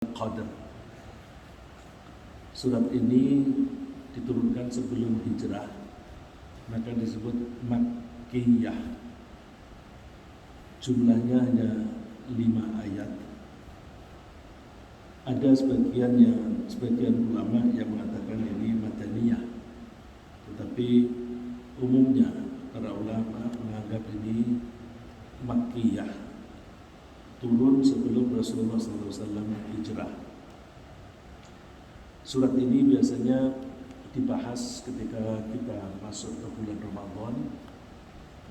Qadar. Surat ini diturunkan sebelum hijrah, maka disebut Makkiyah. Jumlahnya hanya 5 ayat. Ada sebagian ulama yang mengatakan ini Madaniyah, tetapi umumnya para ulama menganggap ini Makkiyah, turun sebelum Rasulullah SAW hijrah. Surat ini biasanya dibahas ketika kita masuk ke bulan Ramadan.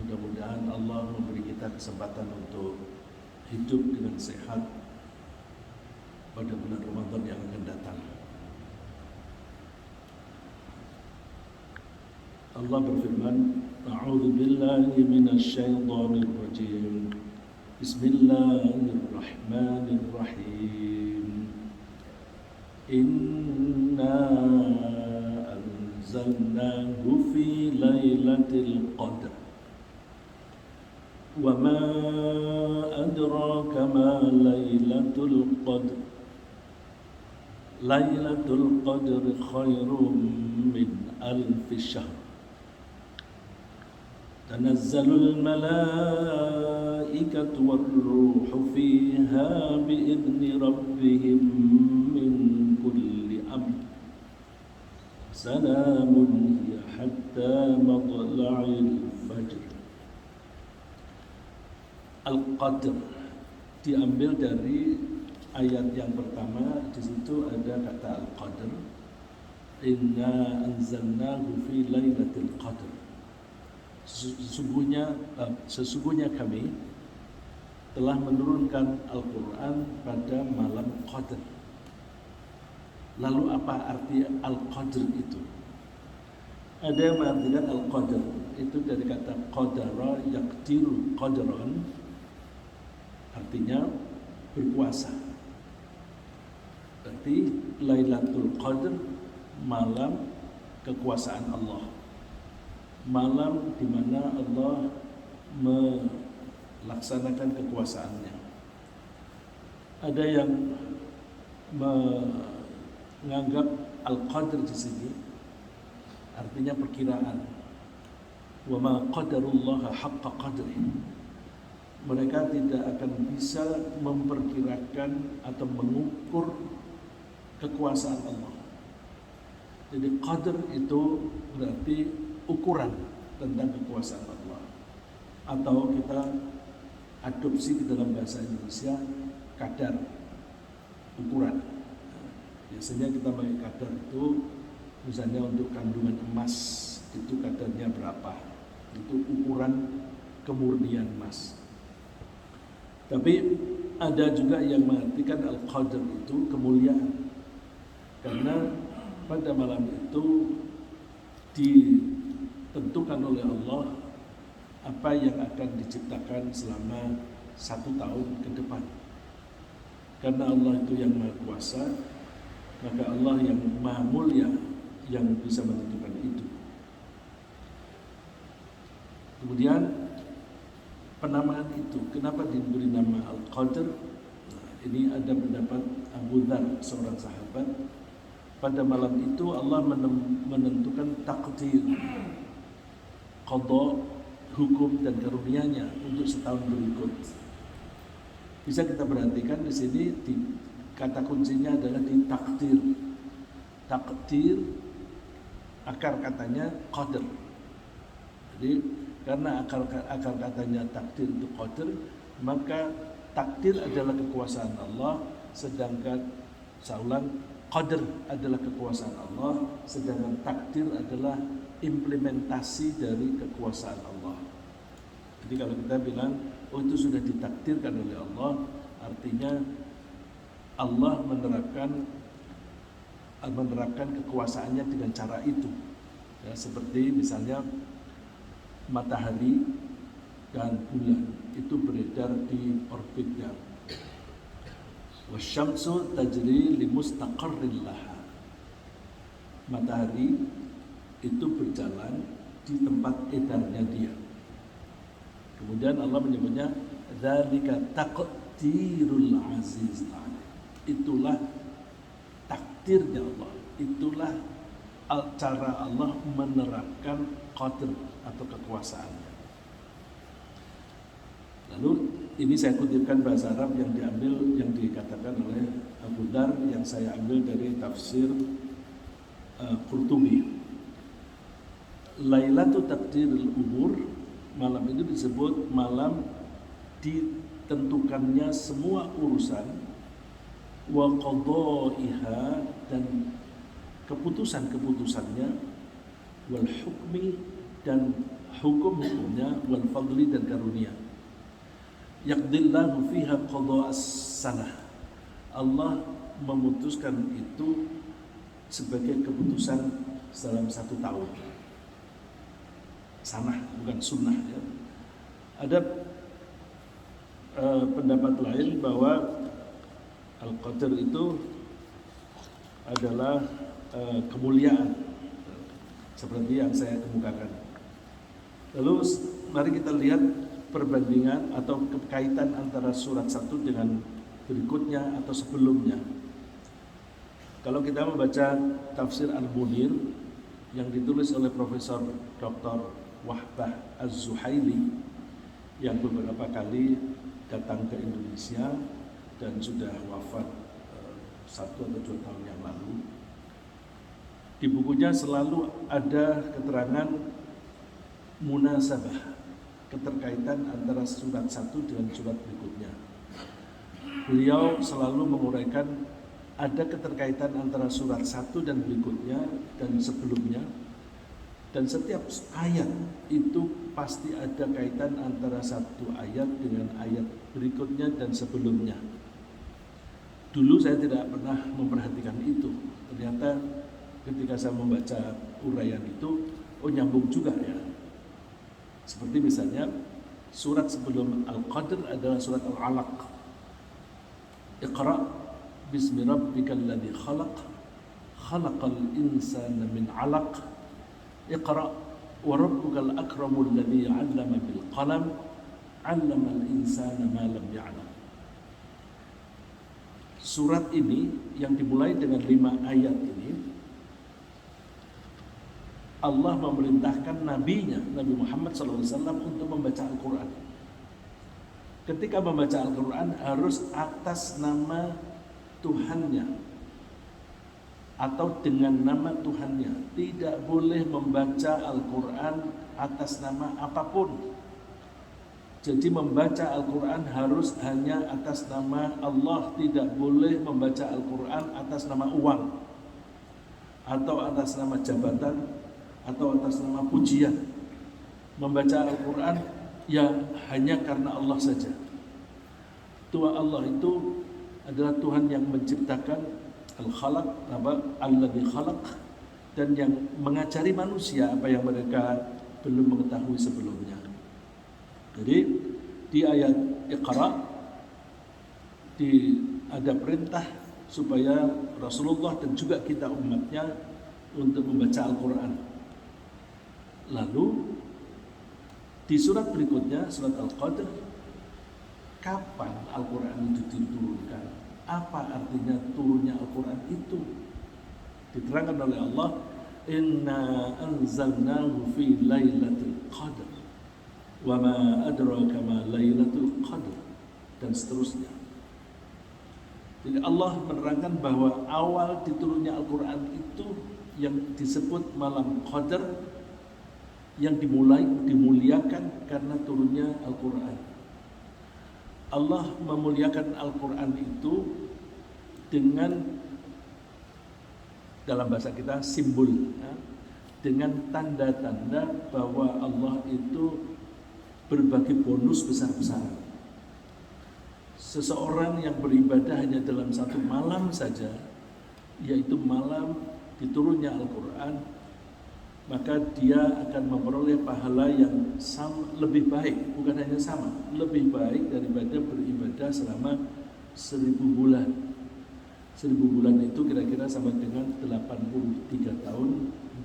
Mudah-mudahan Allah memberi kita kesempatan untuk hidup dengan sehat pada bulan Ramadan yang akan datang. Allah berfirman, A'udzu billahi minasy syaithanir rajim. Bismillahirrahmanirrahim. Inna anzalnahu fi lailatul qadr. Wa ma adraka ma lailatul qadr. Lailatul qadr khairum min alfi syahr. Tanazzalul malaikatu war-ruhu fiha bi'izni rabbihim min kulli amr. Salamun hiya hatta matla'il fajr. Al-Qadr diambil dari ayat yang pertama. Di situ ada kata Al-Qadr. Inna anzalnahu fi lailatul qadr. Sesungguhnya kami telah menurunkan Al-Quran pada malam Qadr. Lalu apa arti Al-Qadr itu? Ada yang mengartikan Al-Qadr itu dari kata Qadara yaqdiru qadran, artinya berpuasa. Berarti Lailatul Qadr, malam kekuasaan Allah, malam di mana Allah melaksanakan kekuasaannya. Ada yang menganggap Al-Qadr di sini artinya perkiraan. Wa ma qadarullaha haqqa qadrihi. Mereka tidak akan bisa memperkirakan atau mengukur kekuasaan Allah. Jadi qadr itu berarti ukuran tentang kekuasaan Allah, atau kita adopsi ke dalam bahasa Indonesia kadar, ukuran. Biasanya kita pakai kadar itu misalnya untuk kandungan emas itu kadarnya berapa, itu ukuran kemurnian emas. Tapi ada juga yang mengartikan Al-Qadr itu kemuliaan, karena pada malam itu ditentukan oleh Allah apa yang akan diciptakan selama 1 tahun ke depan. Karena Allah itu yang Maha Kuasa, maka Allah yang Maha Mulia yang bisa menentukan itu. Kemudian penamaan itu, kenapa diberi nama Al-Qadr? Ini ada pendapat Abu Dzar, seorang sahabat. Pada malam itu Allah menentukan takdir, qada, hukum dan karunia-Nya untuk setahun berikut. Bisa kita perhatikan di sini kata kuncinya adalah di takdir. Takdir, akar katanya qadr. Jadi karena akar katanya takdir itu qadr, maka takdir adalah kekuasaan Allah, sedangkan saulang qadr adalah kekuasaan Allah, sedangkan takdir adalah implementasi dari kekuasaan Allah. Jadi kalau kita bilang, oh itu sudah ditakdirkan oleh Allah, artinya Allah menerapkan kekuasaannya dengan cara itu. Ya, seperti misalnya matahari dan bulan itu beredar di orbitnya. Wasyamsu tajri limustaqarrin laha. Matahari itu berjalan di tempat edarnya dia. Kemudian Allah menyebutnya dzalika taqdirul aziz. itulah takdirnya Allah, itulah cara Allah menerapkan qadar atau kekuasaannya. Lalu ini saya kutipkan bahasa Arab yang dikatakan oleh Abu Dar, yang saya ambil dari tafsir Qurtubi. Lailatul Taqdirul Umur, malam itu disebut malam ditentukannya semua urusan, wa qadaiha, dan keputusan-keputusannya, wal hukmi, dan hukum-hukumnya, wal fadli, dan karunia. Yaqdillahu fiha qada'as sanah, Allah memutuskan itu sebagai keputusan dalam 1 tahun. Sanah bukan sunnah ya. Ada pendapat lain bahwa Al-Qadar itu adalah kemuliaan, seperti yang saya kemukakan. Lalu mari kita lihat perbandingan atau kaitan antara surat 1 dengan berikutnya atau sebelumnya. Kalau kita membaca tafsir Al-Munir yang ditulis oleh Profesor Dr. Wahbah Az-Zuhaili, yang beberapa kali datang ke Indonesia dan sudah wafat 1 atau 2 tahun yang lalu. Di bukunya selalu ada keterangan munasabah, keterkaitan antara surat 1 dengan surat berikutnya. Beliau selalu menguraikan ada keterkaitan antara surat 1 dan berikutnya dan sebelumnya. Dan setiap ayat itu pasti ada kaitan antara satu ayat dengan ayat berikutnya dan sebelumnya. Dulu saya tidak pernah memperhatikan itu. Ternyata ketika saya membaca uraian itu, nyambung juga ya. Seperti misalnya surat sebelum Al-Qadr adalah surat Al-Alaq. Iqra bismi rabbikal ladzi khalaq, khalaqal insana min 'alaq. Iqra wa rabbukal akramul ladzi 'allama bil qalam, 'allamal insana ma lam ya'lam. Surat ini yang dimulai dengan 5 ayat ini, Allah memerintahkan nabinya, Nabi Muhammad SAW, untuk membaca Al-Quran. Ketika membaca Al-Quran harus atas nama Tuhannya atau dengan nama Tuhannya. Tidak boleh membaca Al-Quran atas nama apapun. Jadi membaca Al-Quran harus hanya atas nama Allah. Tidak boleh membaca Al-Quran atas nama uang, atau atas nama jabatan, atau atas nama pujian. Membaca Al-Quran ya hanya karena Allah saja. Tuhan Allah itu adalah Tuhan yang menciptakan, Al-Khalaq, Alladzi Khalaq, dan yang mengajari manusia apa yang mereka belum mengetahui sebelumnya. Jadi di ayat Iqra ada perintah supaya Rasulullah dan juga kita umatnya untuk membaca Al-Quran. Lalu di surat berikutnya, surat Al-Qadr, kapan Al-Quran itu diturunkan? Apa artinya turunnya Al-Quran itu? Diterangkan oleh Allah, inna anzalnahu fi lailatul qadr wa ma adraka ma lailatul qadr, dan seterusnya. Jadi Allah menerangkan bahwa awal diturunnya Al-Quran itu yang disebut malam Qadar, yang dimuliakan karena turunnya Al-Quran. Allah memuliakan Al-Quran itu dengan, dalam bahasa kita, simbol ya, dengan tanda-tanda bahwa Allah itu berbagi bonus besar-besaran. Seseorang yang beribadah hanya dalam 1 malam saja, yaitu malam diturunnya Al-Quran, maka dia akan memperoleh pahala yang lebih baik, bukan hanya sama, lebih baik daripada beribadah selama 1000 bulan. 1000 bulan itu kira-kira sama dengan 83 tahun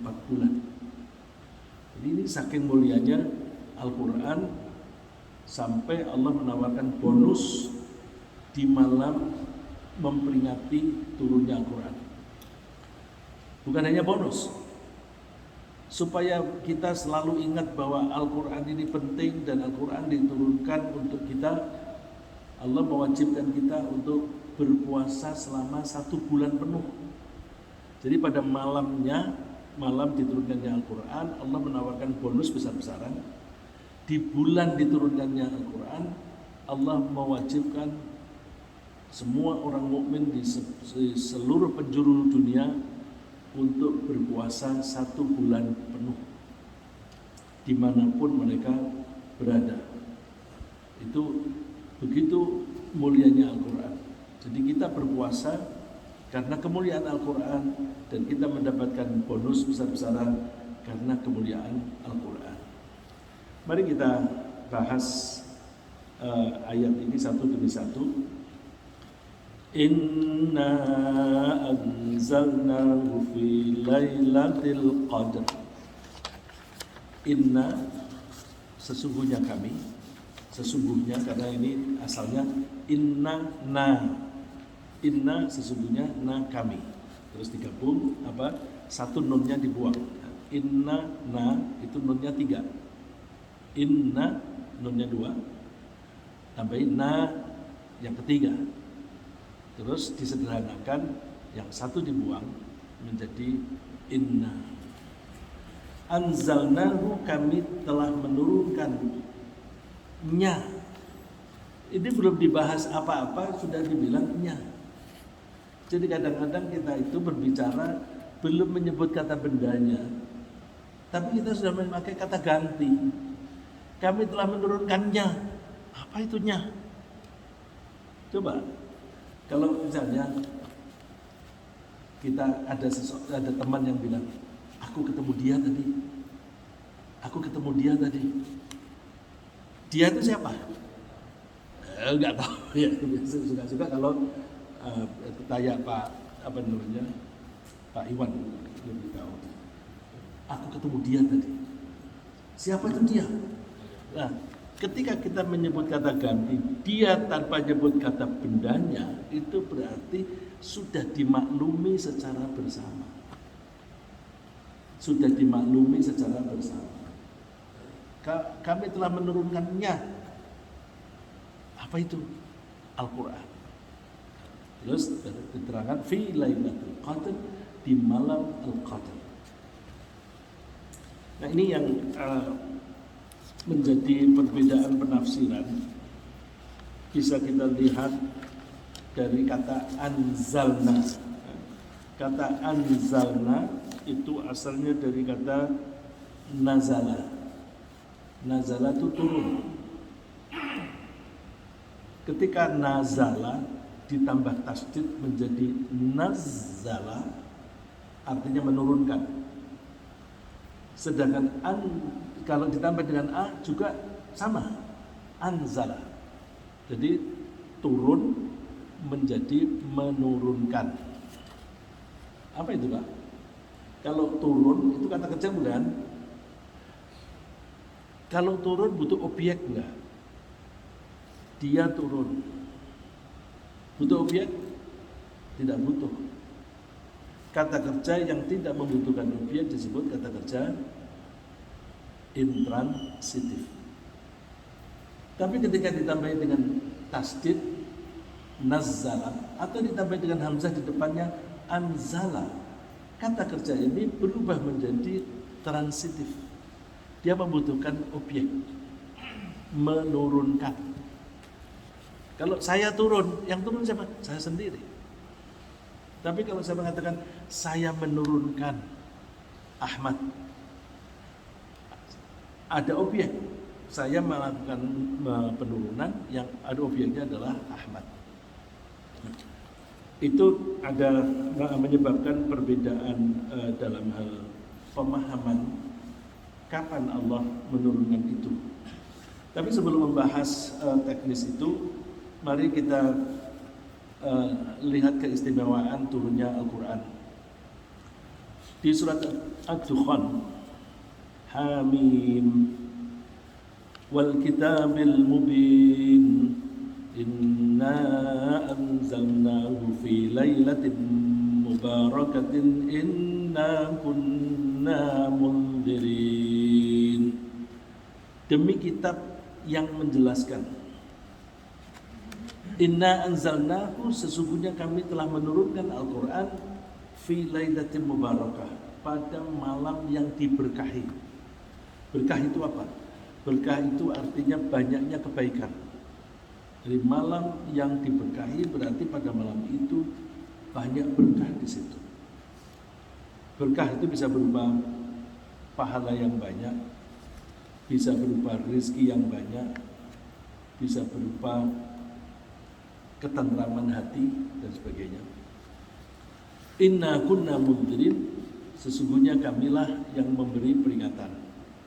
4 bulan. Jadi ini saking mulianya Al-Quran, sampai Allah menawarkan bonus di malam memperingati turunnya Al-Quran. Bukan hanya bonus, supaya kita selalu ingat bahwa Al-Quran ini penting dan Al-Quran diturunkan untuk kita. Allah mewajibkan kita untuk berpuasa selama 1 bulan penuh. Jadi pada malam diturunkannya Al-Quran, Allah menawarkan bonus besar-besaran. Di bulan diturunkannya Al-Quran, Allah mewajibkan semua orang mukmin di seluruh penjuru dunia untuk berpuasa 1 bulan penuh dimanapun mereka berada. Itu begitu mulianya Al-Quran. Jadi kita berpuasa karena kemuliaan Al-Quran, dan kita mendapatkan bonus besar-besaran karena kemuliaan Al-Quran. Mari kita bahas ayat ini satu demi satu. Inna anzalnahu fi lailatul qadr. Inna, sesungguhnya kami, sesungguhnya, karena ini asalnya inna sesungguhnya, na kami, terus digabung satu nunnya dibuang. Inna na itu nunnya 3, inna nunnya 2, tambahin na yang ketiga, terus disederhanakan, yang satu dibuang menjadi inna. Anzalnahu, kami telah menurunkannya. Ini belum dibahas apa-apa sudah dibilangnya. Jadi kadang-kadang kita itu berbicara belum menyebut kata bendanya, tapi kita sudah memakai kata ganti. Kami telah menurunkannya. Apa itunya? Coba, kalau misalnya kita ada teman yang bilang, aku ketemu dia tadi. Dia itu siapa? Enggak tahu ya. Suka-suka kalau tanya Pak Iwan, lebih tahu. Aku ketemu dia tadi. Siapa itu dia? Nah, ketika kita menyebut kata ganti, dia tanpa menyebut kata bendanya, itu berarti sudah dimaklumi secara bersama. Kami telah menurunkannya. Apa itu? Al-Quran. Terus diterangkan fi lailatul qadr, di malam Al-Qadr. Nah, ini yang menjadi perbedaan penafsiran. Bisa kita lihat dari kata anzalna. Kata anzalna itu asalnya dari kata nazala. Nazala itu turun. Ketika nazala ditambah tasdid menjadi nazzala, artinya menurunkan. Sedangkan kalau ditambah dengan a juga sama, anzala. Jadi turun menjadi menurunkan. Apa itu, Pak? Kalau turun itu kata kerja bukan? Kalau turun butuh objek enggak? Dia turun. Butuh objek? Tidak butuh. Kata kerja yang tidak membutuhkan objek disebut kata kerja intransitif. Tapi ketika ditambah dengan tasdid nazzala atau ditambah dengan hamzah di depannya anzala, kata kerja ini berubah menjadi transitif. Dia membutuhkan objek, menurunkan. Kalau saya turun, yang turun siapa? Saya sendiri. Tapi kalau saya mengatakan saya menurunkan Ahmad, ada objek. Saya melakukan penurunan, yang ada objeknya adalah Ahmad. Itu ada menyebabkan perbedaan dalam hal pemahaman kapan Allah menurunkan itu. Tapi sebelum membahas teknis itu, mari kita lihat keistimewaan turunnya Al-Quran. Di surat Ad-Dukhan, Hamim wal kitabil mubin Inna anzalnahu fi lailatin mubarakatin inna kunna mundirin. Demi kitab yang menjelaskan. Inna anzalnahu, sesungguhnya kami telah menurunkan Al-Quran fi lailatin mubarakah, pada malam yang diberkahi. Berkah itu apa? Berkah itu artinya banyaknya kebaikan. Dari malam yang diberkahi berarti pada malam itu banyak berkah di situ. Berkah itu bisa berupa pahala yang banyak, bisa berupa rezeki yang banyak, bisa berupa ketentraman hati dan sebagainya. Inna kunna mundirin, sesungguhnya kamilah yang memberi peringatan.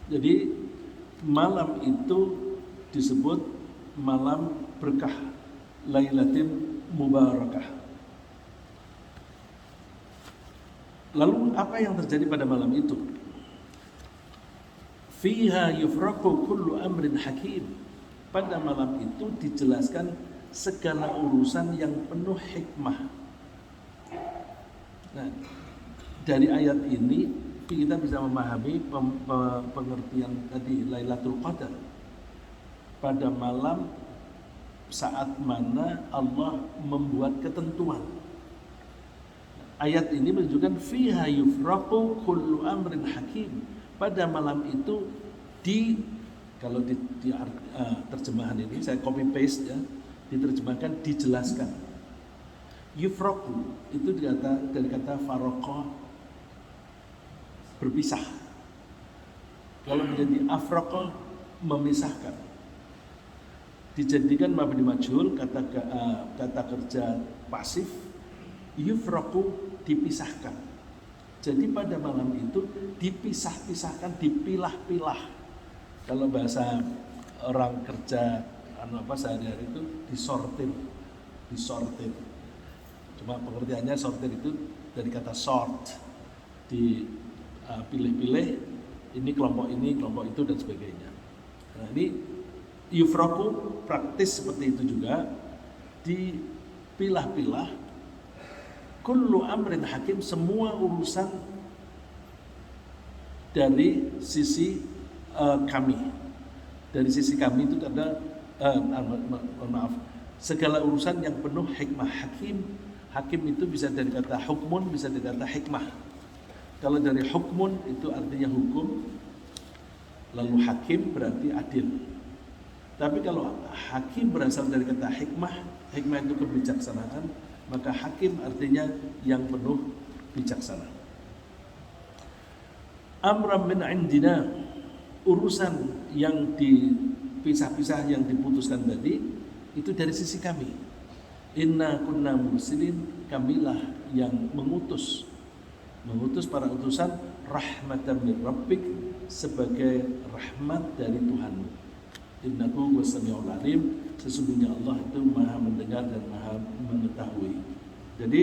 Jadi malam itu disebut malam berkah, Lailatin Mubarakah. Lalu apa yang terjadi pada malam itu? Fiha yufraqu kullu amrin hakim. Pada malam itu dijelaskan segala urusan yang penuh hikmah. Nah, dari ayat ini kita bisa memahami pengertian tadi Lailatul Qadar. Pada malam saat mana Allah membuat ketentuan. Ayat ini menunjukkan fiha yufraqu kullu amrin hakim. Pada malam itu kalau di terjemahan ini saya copy paste ya, diterjemahkan dijelaskan. Yufraqu itu dari kata faroqa, berpisah. Kalau menjadi afraqa, memisahkan. Dijadikan mabni majhul, kata kerja pasif. Yufraqu, dipisahkan. Jadi pada malam itu dipisah-pisahkan, dipilah-pilah. Kalau bahasa orang kerja sehari-hari itu disortir. Cuma pengertiannya sortir itu dari kata sort, dipilih-pilih, ini kelompok itu dan sebagainya. Nah, ini yufraku praktis seperti itu juga, dipilah-pilah. Kullu amrin hakim, semua urusan dari sisi kami. Dari sisi kami itu ada segala urusan yang penuh hikmah. Hakim itu bisa dari kata hukmun, bisa dari kata hikmah. Kalau dari hukmun itu artinya hukum, lalu hakim berarti adil. Tapi kalau hakim berasal dari kata hikmah itu kebijaksanaan, maka hakim artinya yang penuh bijaksana. Amram min indina, urusan yang dipisah-pisah, yang diputuskan tadi itu dari sisi kami. Inna kunna mursilin, kamilah yang mengutus para utusan, rahmatan min rabbik, sebagai rahmat dari Tuhanmu. Innahu wasami'ul alim, sesungguhnya Allah itu maha mendengar dan maha mengetahui. Jadi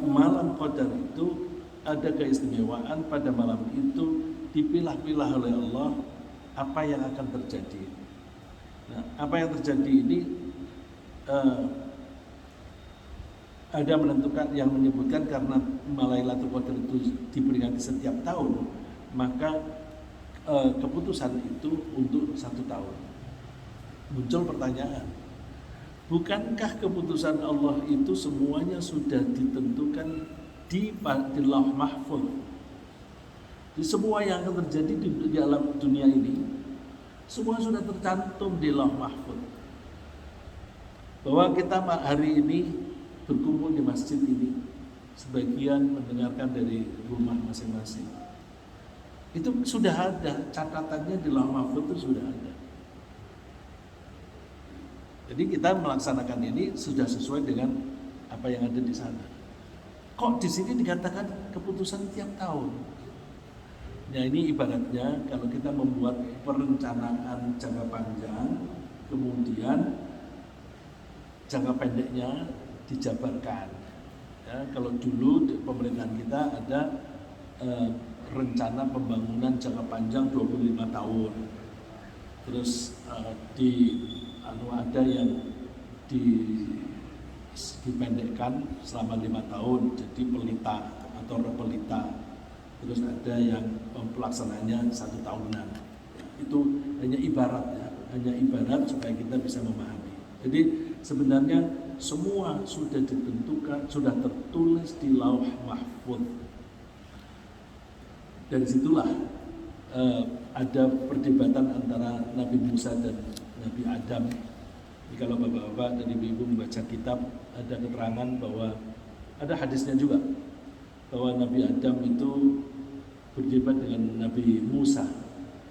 malam Qadar itu ada keistimewaan. Pada malam itu dipilah-pilah oleh Allah apa yang akan terjadi. Nah, apa yang terjadi ini ada menentukan, yang menyebutkan karena Lailatul Qadar itu diperingati setiap tahun, maka keputusan itu untuk 1 tahun. Muncul pertanyaan, bukankah keputusan Allah itu semuanya sudah ditentukan di Lauh Mahfuz? Di semua yang akan terjadi di alam dunia ini, semua sudah tercantum di Lauh Mahfuz. Bahwa kita hari ini berkumpul di masjid ini, sebagian mendengarkan dari rumah masing-masing, itu sudah ada catatannya di Lauh Mahfuz, itu sudah ada. Jadi kita melaksanakan ini sudah sesuai dengan apa yang ada di sana. Kok di sini dikatakan keputusan tiap tahun? Ya, ini ibaratnya kalau kita membuat perencanaan jangka panjang, kemudian jangka pendeknya dijabarkan. Ya, kalau dulu di pemerintahan kita ada rencana pembangunan jangka panjang 25 tahun. Terus ada yang dipendekkan selama 5 tahun jadi pelita atau repelita, terus ada yang pelaksanaannya 1 tahunan. Itu hanya ibarat ya, hanya ibarat supaya kita bisa memahami. Jadi sebenarnya semua sudah ditentukan, sudah tertulis di Lauh Mahfuz. Dari situlah ada perdebatan antara Nabi Musa dan Nabi Adam. Jadi kalau bapak-bapak dan ibu-ibu membaca kitab, ada keterangan bahwa ada hadisnya juga bahwa Nabi Adam itu berdebat dengan Nabi Musa,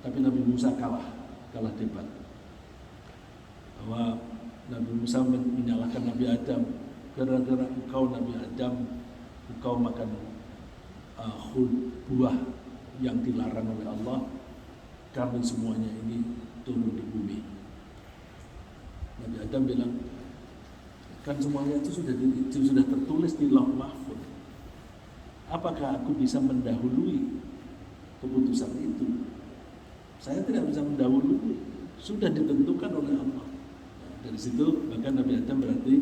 tapi Nabi Musa kalah debat. Bahwa Nabi Musa menyalahkan Nabi Adam, gara-gara engkau Nabi Adam, engkau makan buah yang dilarang oleh Allah, kami semuanya ini turun di bumi. Nabi Adam bilang, kan semuanya itu sudah tertulis di Lauh Mahfuz. Apakah aku bisa mendahului keputusan itu? Saya tidak bisa mendahului, sudah ditentukan oleh Allah. Dari situ maka Nabi Adam berarti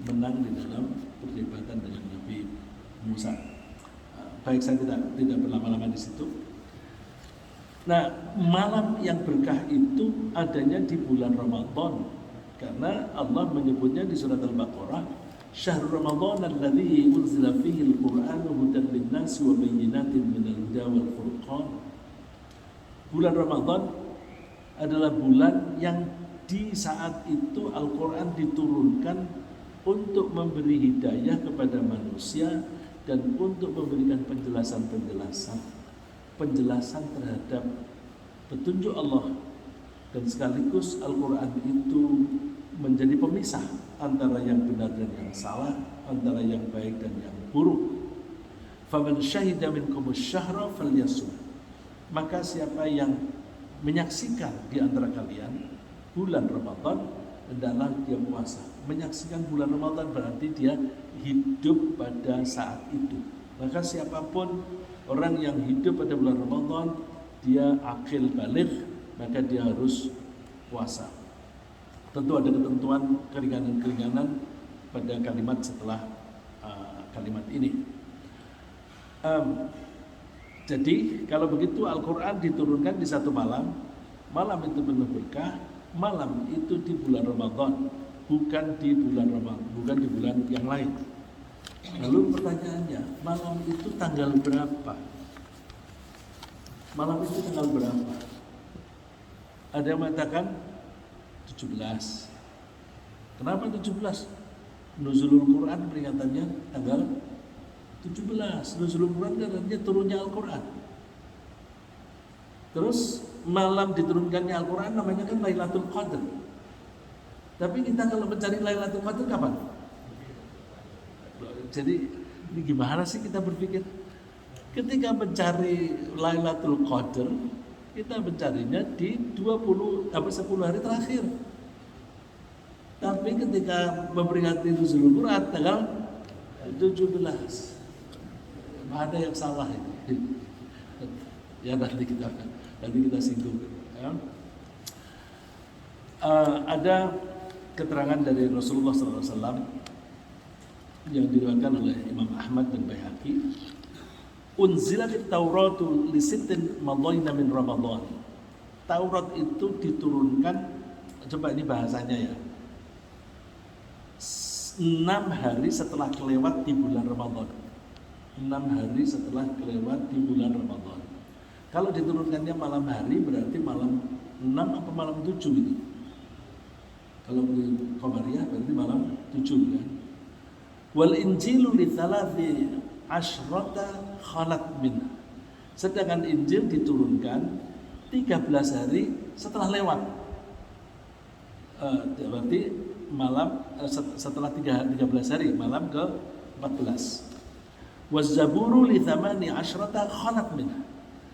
menang di dalam perdebatan dengan Nabi Musa. Baik, saya tidak berlama-lama di situ. Nah, malam yang berkah itu adanya di bulan Ramadan, karena Allah menyebutnya di surat Al-Baqarah, Syahrul Ramadan alladzi unzila fihi al-Qur'anu hudan lin-nasi wa bayyinatin minal huda wal furqan. Bulan Ramadan adalah bulan yang di saat itu Al-Quran diturunkan untuk memberi hidayah kepada manusia dan untuk memberikan penjelasan terhadap petunjuk Allah, dan sekaligus Al-Quran itu menjadi pemisah antara yang benar dan yang salah, antara yang baik dan yang buruk. Faman syahida minkumus syahra falyasum. Maka siapa yang menyaksikan di antara kalian bulan Ramadan, hendaklah dia puasa. Menyaksikan bulan Ramadan berarti dia hidup pada saat itu. Maka siapapun orang yang hidup pada bulan Ramadan, dia akil baligh, maka dia harus puasa. Tentu ada ketentuan keringanan-keringanan pada kalimat setelah kalimat ini. Jadi kalau begitu Al-Quran diturunkan di satu malam. Malam itu penuh berkah. Malam itu di bulan Ramadan, bukan di bulan yang lain. Lalu pertanyaannya, malam itu tanggal berapa? Malam itu tanggal berapa? Ada yang mengatakan 17. Kenapa 17? Nuzulul Quran peringatannya tanggal 17. Nuzulul Quran artinya turunnya Al-Quran. Terus malam diturunkannya Al-Quran namanya kan Lailatul Qadar. Tapi kita kalau mencari Lailatul Qadar kapan? Jadi ini gimana sih kita berpikir? Ketika mencari Lailatul Qadar, kita mencarinya di 10 hari terakhir. Tapi ketika memperingati Nuzulul Quran tanggal 17, ada yang salah ini. Ya nanti kita singgung. Ya. Ada keterangan dari Rasulullah SAW yang diriwayatkan oleh Imam Ahmad dan Baihaqi. Unzilatit Tauratu li sittin madayna min Ramadan. Taurat itu diturunkan, coba ini bahasanya ya, 6 hari setelah kelewat di bulan Ramadan. 6 hari setelah kelewat di bulan Ramadan. Kalau diturunkannya malam hari berarti malam 6 apa malam 7 itu? Kalau di Qamariyah berarti malam 7 kan? Wal Injilu li thalathi asyrata khalat min. Sedangkan Injil diturunkan 13 hari setelah lewat. Berarti malam setelah 13 hari, malam ke 14. Waz-Zaburu li thamani asyrata khalat min.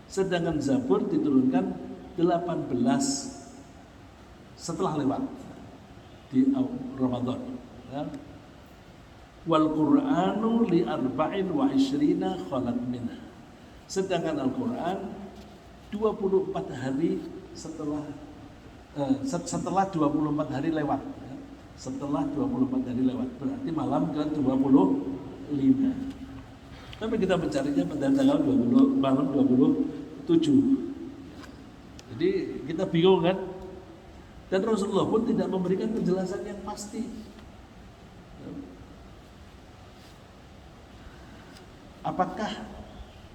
Sedangkan Zabur diturunkan 18 setelah lewat di Ramadan. Ya. Wal Qur'anu li arba'in wa ishrina khalat minha. Sedangkan Al-Quran 24 hari setelah setelah 24 hari lewat ya. Setelah 24 hari lewat berarti malam ke 25. Tapi kita mencarinya pada tanggal 20, malam 27. Jadi kita bingung kan? Dan Rasulullah pun tidak memberikan penjelasan yang pasti. Apakah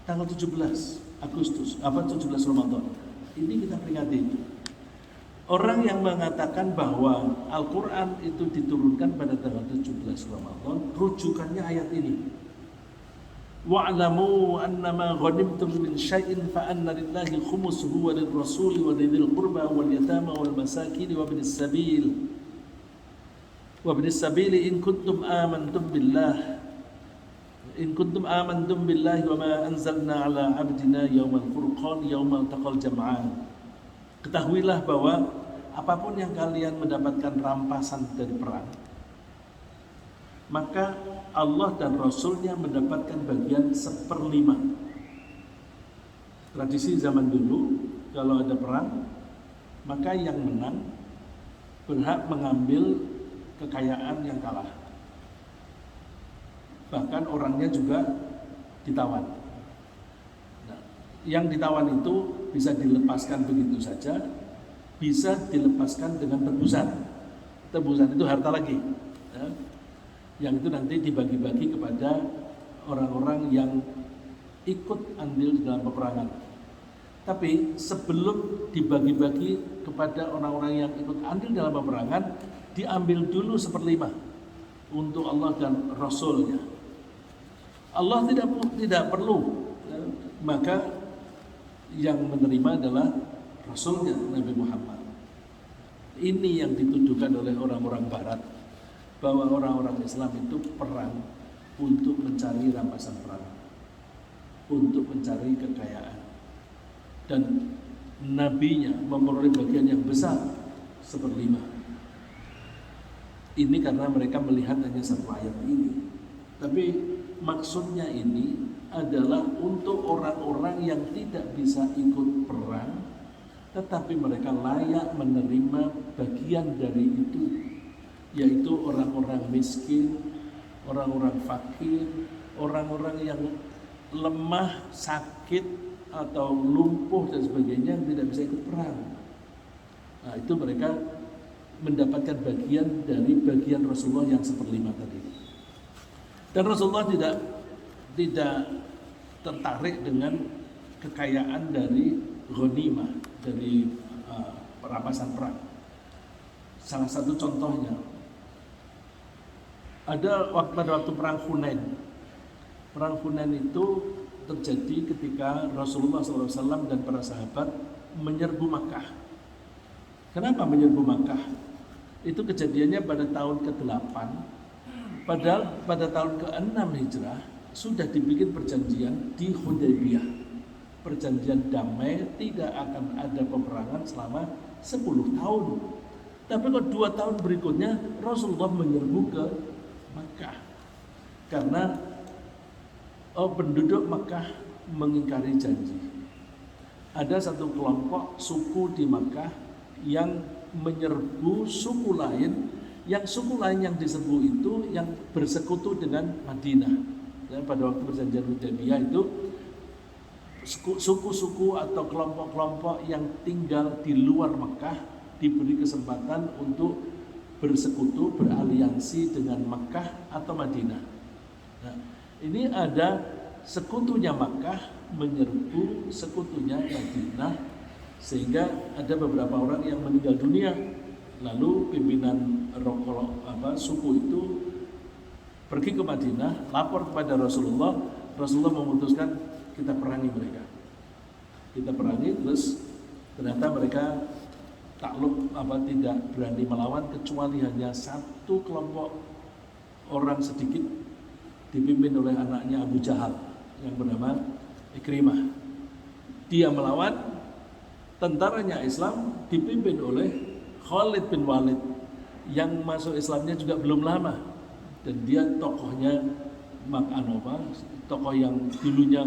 tanggal 17 Agustus, 17 Ramadan? Ini kita peringati. Orang yang mengatakan bahwa Al-Quran itu diturunkan pada tanggal 17 Ramadan, rujukannya ayat ini. Wa'lamu annama ghanimtum min syai'in fa anna lillahi khumusuhu wa lirrasuli wa lidhil qurba wal yatama wal masakin wa ibnis sabil. Wa ibnis sabil in kuntum amantum billahi wa ma anzalna ala abdina yawmal furqan yawmal taqal jam'an. Ketahuilah bahwa apapun yang kalian mendapatkan rampasan dari perang, maka Allah dan Rasulnya mendapatkan bagian 1/5. Tradisi zaman dulu, kalau ada perang, maka yang menang berhak mengambil kekayaan yang kalah. Bahkan orangnya juga ditawan. Nah, yang ditawan itu bisa dilepaskan begitu saja, bisa dilepaskan dengan tebusan. Tebusan itu harta lagi ya, yang itu nanti dibagi-bagi kepada orang-orang yang ikut andil dalam peperangan. Tapi sebelum dibagi-bagi kepada orang-orang yang ikut andil dalam peperangan, diambil dulu 1/5 untuk Allah dan Rasulnya. Allah tidak perlu ya, maka yang menerima adalah Rasulnya Nabi Muhammad. Ini yang dituduhkan oleh orang-orang Barat, bahwa orang-orang Islam itu perang untuk mencari rampasan perang, untuk mencari kekayaan, dan nabinya memperoleh bagian yang besar 1/5. Ini karena mereka melihat hanya satu ayat ini. Tapi maksudnya ini adalah untuk orang-orang yang tidak bisa ikut perang, tetapi mereka layak menerima bagian dari itu, yaitu orang-orang miskin, orang-orang fakir, orang-orang yang lemah, sakit, atau lumpuh dan sebagainya yang tidak bisa ikut perang. Nah, itu mereka mendapatkan bagian dari bagian Rasulullah yang 1/5 tadi. Dan Rasulullah tidak tertarik dengan kekayaan dari ghanimah, dari perampasan perang. Salah satu contohnya ada pada waktu perang Hunain. Perang Hunain itu terjadi ketika Rasulullah SAW dan para sahabat menyerbu Makkah. Kenapa menyerbu Makkah? Itu kejadiannya pada tahun ke-8. Padahal pada tahun ke-6 Hijrah sudah dibikin perjanjian di Hudaybiyah. Perjanjian damai, tidak akan ada peperangan selama 10 tahun. Tapi kok 2 tahun berikutnya Rasulullah menyerbu ke Makkah. Karena penduduk Makkah mengingkari janji. Ada satu kelompok suku di Makkah yang menyerbu suku lain, yang suku lain yang diserbu itu yang bersekutu dengan Madinah. Dan pada waktu perjanjian Hudaybiyah itu suku-suku atau kelompok-kelompok yang tinggal di luar Makkah diberi kesempatan untuk bersekutu, beraliansi dengan Makkah atau Madinah. Nah, ini ada sekutunya Makkah menyerbu sekutunya Madinah, sehingga ada beberapa orang yang meninggal dunia. Lalu pimpinan suku itu pergi ke Madinah, lapor kepada Rasulullah. Rasulullah memutuskan kita perangi mereka. Kita perangi, terus ternyata mereka takluk, tidak berani melawan, kecuali hanya satu kelompok orang sedikit dipimpin oleh anaknya Abu Jahal yang bernama Ikrimah. Dia melawan, tentaranya Islam dipimpin oleh Khalid bin Walid yang masuk Islamnya juga belum lama, dan dia tokohnya tokoh yang dulunya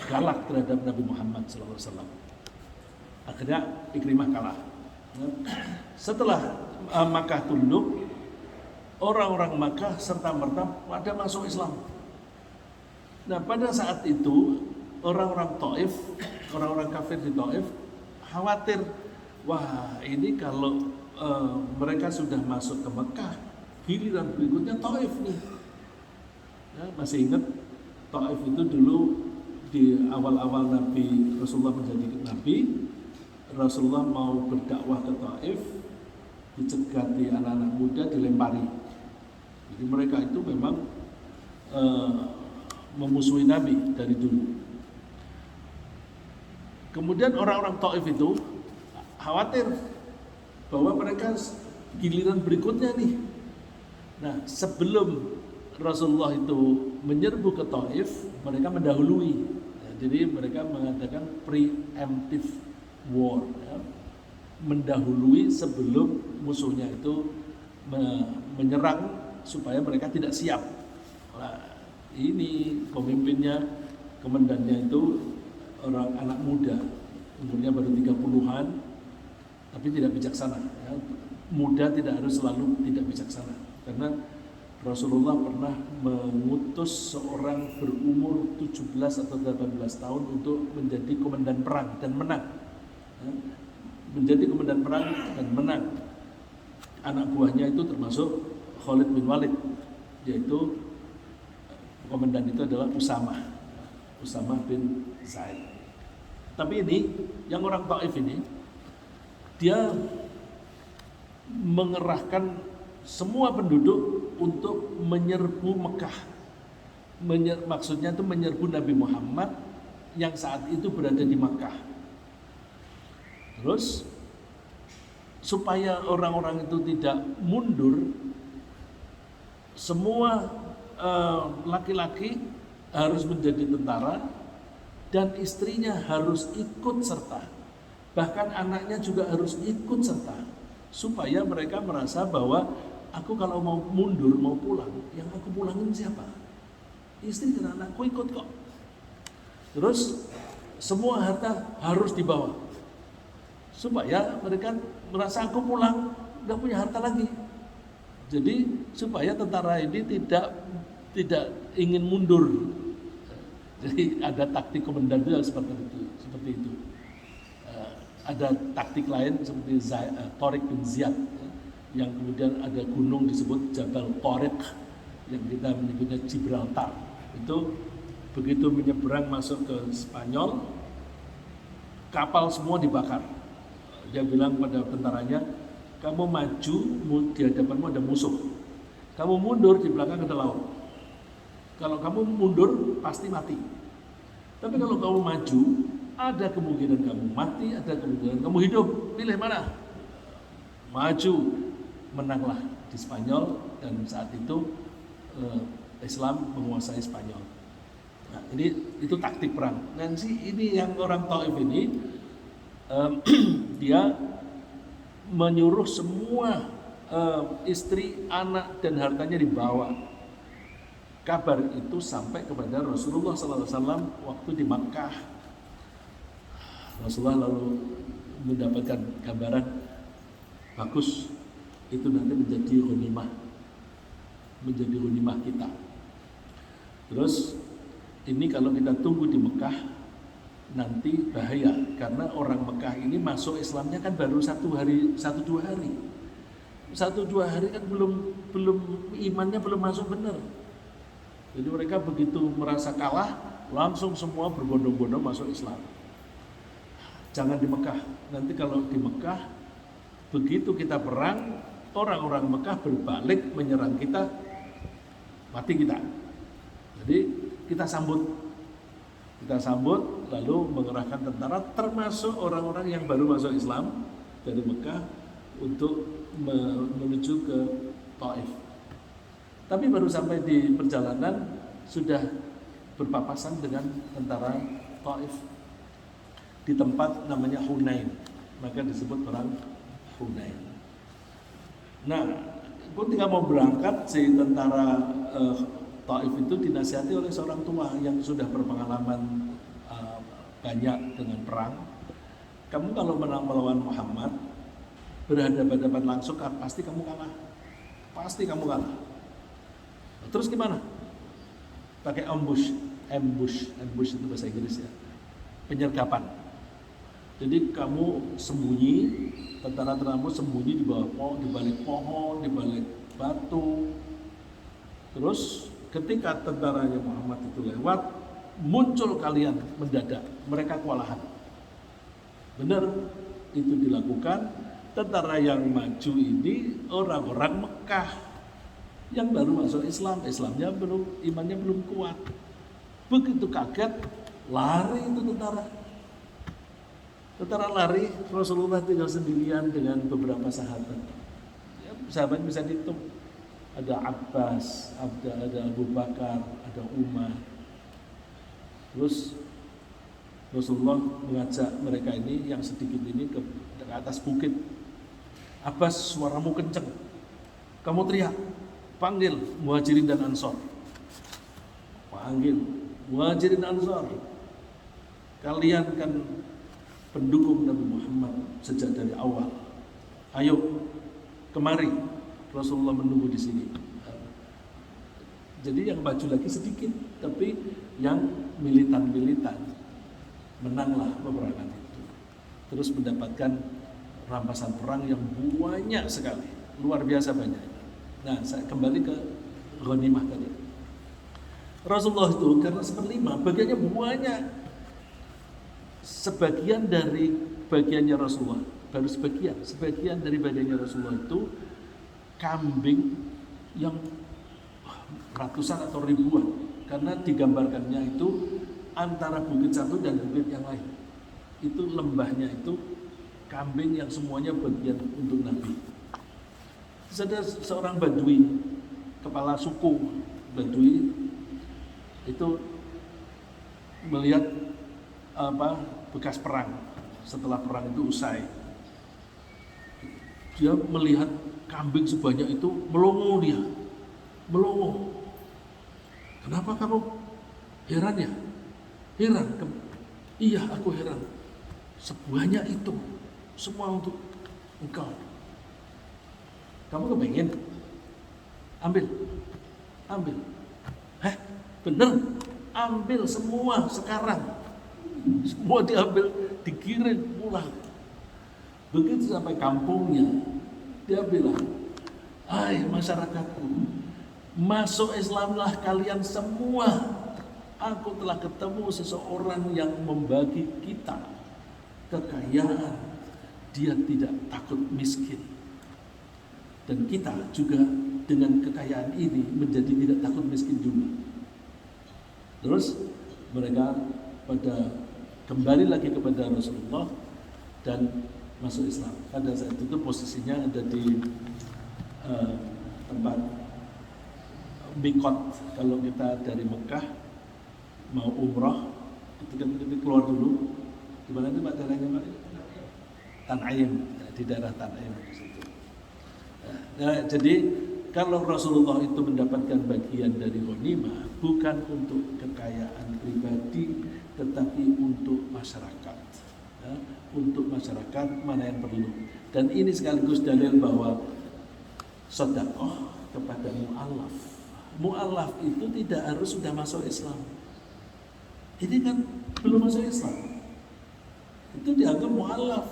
galak terhadap Nabi Muhammad SAW. Akhirnya Ikrimah kalah. Setelah Makkah tunduk, orang-orang Makkah serta merta pada masuk Islam. Nah, pada saat itu orang-orang Taif, orang-orang kafir di Taif khawatir, wah ini kalau mereka sudah masuk ke Mekah, giliran berikutnya Taif nih. Ya, masih ingat Taif itu dulu di awal-awal Nabi Rasulullah menjadi Nabi, Rasulullah mau berdakwah ke Taif, dicegati anak-anak muda, dilempari. Jadi mereka itu memang memusuhi Nabi dari dulu. Kemudian orang-orang Taif itu khawatir bahwa mereka giliran berikutnya nih. Nah, sebelum Rasulullah itu menyerbu ke Taif, mereka mendahului. Ya, jadi mereka mengadakan preemptive war, ya, mendahului sebelum musuhnya itu menyerang supaya mereka tidak siap. Nah, ini pemimpinnya, komandannya itu orang anak muda, umurnya baru 30-an, tapi tidak bijaksana. Ya. Muda tidak harus selalu tidak bijaksana, karena Rasulullah pernah mengutus seorang berumur 17 atau 18 tahun untuk menjadi komandan perang dan menang. Ya. Menjadi komandan perang dan menang. Anak buahnya itu termasuk Khalid bin Walid, yaitu komandan itu adalah Usama bin Zaid. Tapi ini yang orang Taif ini, dia mengerahkan semua penduduk untuk menyerbu Mekah. Maksudnya itu menyerbu Nabi Muhammad yang saat itu berada di Mekah. Terus supaya orang-orang itu tidak mundur, semua laki-laki harus menjadi tentara dan istrinya harus ikut serta. Bahkan anaknya juga harus ikut serta, supaya mereka merasa bahwa aku kalau mau mundur, mau pulang, yang aku pulangin siapa? Istri dan anakku ikut kok. Terus semua harta harus dibawa, supaya mereka merasa aku pulang udah punya harta lagi. Jadi supaya tentara ini tidak ingin mundur. Jadi ada taktik komandan itu seperti itu. Ada taktik lain seperti Tariq bin Ziyad, yang kemudian ada gunung disebut Jabal Tariq yang kita menyebutnya Gibraltar. Itu begitu menyeberang masuk ke Spanyol, kapal semua dibakar. Dia bilang pada tentaranya, kamu maju, di hadapanmu ada musuh. Kamu mundur, di belakang ada laut. Kalau kamu mundur, pasti mati. Tapi kalau kamu maju, ada kemungkinan kamu mati, ada kemungkinan kamu hidup. Pilih mana? Maju. Menanglah di Spanyol, dan saat itu Islam menguasai Spanyol. Nah, itu taktik perang. Nanti ini yang orang Taif ini, dia menyuruh semua istri, anak dan hartanya dibawa. Kabar itu sampai kepada Rasulullah SAW waktu di Makkah. Rasulullah lalu mendapatkan gambaran, bagus, itu nanti menjadi ghanimah kita. Terus ini kalau kita tunggu di Mekah nanti bahaya, karena orang Mekah ini masuk Islamnya kan baru 1-2 hari. 1-2 hari kan belum imannya belum masuk benar. Jadi mereka begitu merasa kalah, langsung semua berbondong-bondong masuk Islam. Jangan di Mekah. Nanti kalau di Mekah, begitu kita perang, orang-orang Mekah berbalik menyerang kita, mati kita. Jadi kita sambut lalu mengerahkan tentara, termasuk orang-orang yang baru masuk Islam dari Mekah untuk menuju ke Taif. Tapi baru sampai di perjalanan sudah berpapasan dengan tentara Taif di tempat namanya Hunain, maka disebut perang Hunain. Nah, ketika mau berangkat, si tentara Taif itu dinasihati oleh seorang tua yang sudah berpengalaman banyak dengan perang. Kamu kalau menang melawan Muhammad, berhadapan-hadapan langsung, pasti kamu kalah. Pasti kamu kalah. Terus gimana? Pakai ambush itu bahasa Inggris ya. Penyergapan. Jadi kamu sembunyi, tentara-tentaramu sembunyi di bawah pohon, di balik pohon, di balik batu. Terus ketika tentaranya Muhammad itu lewat, muncul kalian mendadak, mereka kewalahan. Benar, itu dilakukan. Tentara yang maju ini orang-orang Mekah yang baru masuk Islam, imannya belum kuat. Begitu kaget, lari itu tentara. Tentara lari, Rasulullah tinggal sendirian dengan beberapa sahabat. Ya, sahabat bisa dihitung. Ada Abbas, ada Abu Bakar, ada Umar. Terus Rasulullah mengajak mereka ini yang sedikit ini ke atas bukit. Abbas, suaramu kenceng. Kamu teriak, panggil Muhajirin dan Ansor. Panggil Muhajirin dan Ansor. Kalian kan pendukung Nabi Muhammad sejak dari awal. Ayo kemari. Rasulullah menunggu di sini. Jadi yang maju lagi sedikit, tapi yang militan menanglah peperangan itu. Terus mendapatkan rampasan perang yang banyak sekali, luar biasa banyak. Nah, saya kembali ke ghanimah tadi. Rasulullah itu karena 1/5 bagiannya banyak. Sebagian dari bagiannya Rasulullah, baru sebagian dari bagiannya Rasulullah itu kambing yang ratusan atau ribuan, karena digambarkannya itu antara bukit satu dan bukit yang lain. Itu lembahnya itu kambing yang semuanya bagian untuk Nabi. Terus ada seorang Badui, kepala suku Badui itu melihat bekas perang setelah perang itu usai. Dia melihat kambing sebanyak itu, melongo. Kenapa kamu heran ya? Heran? Iya, aku heran. Sebanyak itu, semua untuk engkau. Kamu kepengen? Ambil. Bener? Ambil semua sekarang. Semua diambil, dikirim pulang. Begitu sampai kampungnya, dia bilang, hai masyarakatku, masuk Islamlah kalian semua. Aku telah ketemu seseorang yang membagi kita kekayaan. Dia tidak takut miskin. Dan kita juga dengan kekayaan ini menjadi tidak takut miskin juga. Terus mereka pada kembali lagi kepada Rasulullah dan masuk Islam. Pada saat itu posisinya ada di tempat Mikot. Kalau kita dari Mekah mau umrah, kita keluar dulu. Di mana itu Pak daerahnya Pak? Tan'im, di daerah Tan'im di situ. Nah, jadi kalau Rasulullah itu mendapatkan bagian dari ghanimah bukan untuk kekayaan pribadi, tetapi untuk masyarakat. Ya, untuk masyarakat mana yang perlu. Dan ini sekaligus dalil bahwa sedekah kepada mu'allaf. Mu'allaf itu tidak harus sudah masuk Islam. Ini kan belum masuk Islam. Itu dianggap mu'allaf.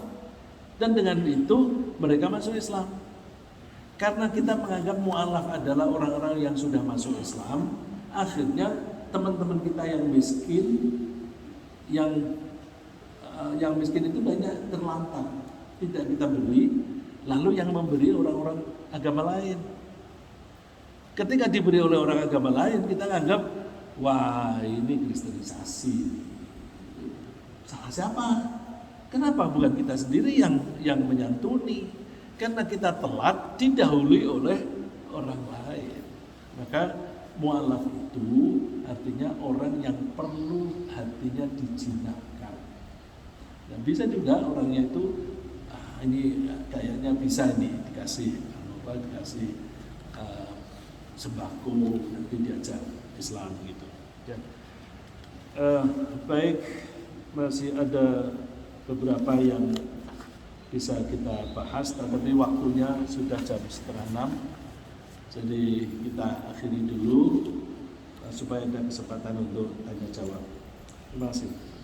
Dan dengan itu mereka masuk Islam. Karena kita menganggap mu'allaf adalah orang-orang yang sudah masuk Islam, akhirnya teman-teman kita yang miskin, yang miskin itu banyak terlantar, tidak kita beri, lalu yang memberi orang-orang agama lain. Ketika diberi oleh orang agama lain, kita anggap, wah ini kristenisasi. Salah siapa? Kenapa bukan kita sendiri yang menyantuni? Karena kita telat didahului oleh orang lain. Maka mu'allaf itu artinya orang yang perlu hatinya dijinakkan. Dan bisa juga orangnya itu ini kayaknya bisa nih dikasih sembako, nanti diajak Islam gitu. Ya. Baik, masih ada beberapa yang bisa kita bahas, tetapi waktunya sudah jam 5:30, jadi kita akhiri dulu supaya ada kesempatan untuk tanya jawab. Terima kasih.